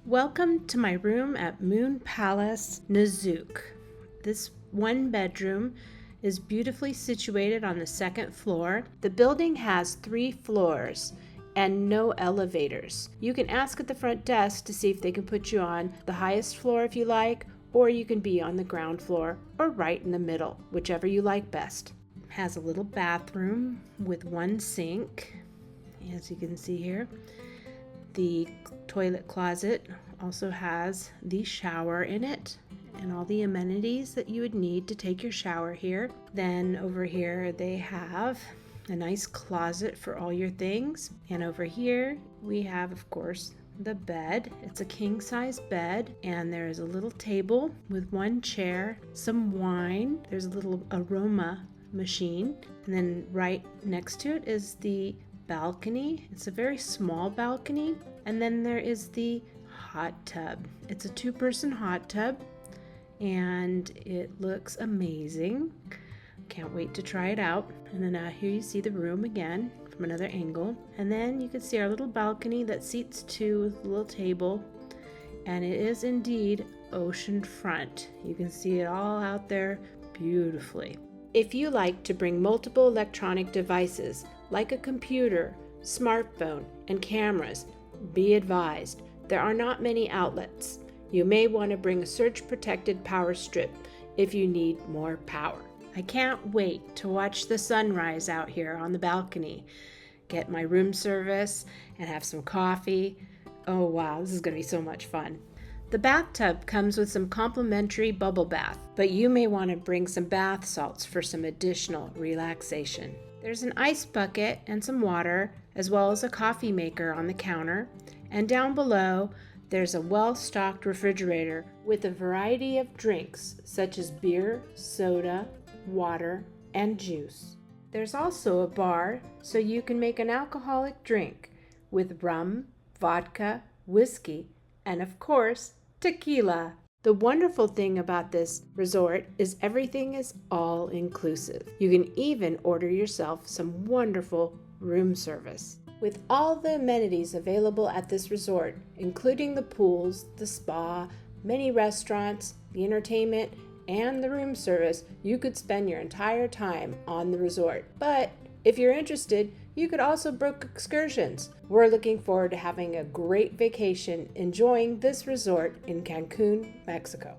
Welcome to my room at Moon Palace Nizuc. This one bedroom is beautifully situated on the second floor. The building has 3 floors and no elevators. You can ask at the front desk to see if they can put you on the highest floor if you like, or you can be on the ground floor or right in the middle, whichever you like best. It has a little bathroom with 1 sink, as you can see here. The toilet closet also has the shower in it and all the amenities that you would need to take your shower here. Then over here they have a nice closet for all your things. And over here we have, of course, the bed. It's a king-size bed, and there's a little table with 1 chair, some wine. There's a little aroma machine, and then right next to it is the balcony. It's a very small balcony, and then there is the hot tub. It's a 2-person hot tub, and it looks amazing. Can't wait to try it out. And then here you see the room again from another angle, and then you can see our little balcony that seats 2 with a little table, and it is indeed ocean front. You can see it all out there beautifully. If you like to bring multiple electronic devices like a computer, smartphone, and cameras, be advised, there are not many outlets. You may want to bring a surge-protected power strip if you need more power. I can't wait to watch the sunrise out here on the balcony, get my room service, and have some coffee. Oh wow, this is going to be so much fun. The bathtub comes with some complimentary bubble bath, but you may want to bring some bath salts for some additional relaxation. There's an ice bucket and some water, as well as a coffee maker on the counter, and down below there's a well-stocked refrigerator with a variety of drinks such as beer, soda, water, and juice. There's also a bar so you can make an alcoholic drink with rum, vodka, whiskey, and of course, tequila. The wonderful thing about this resort is everything is all inclusive. You can even order yourself some wonderful room service. With all the amenities available at this resort, including the pools, the spa, many restaurants, the entertainment, and the room service, you could spend your entire time on the resort. But if you're interested, you could also book excursions. We're looking forward to having a great vacation enjoying this resort in Cancun, Mexico.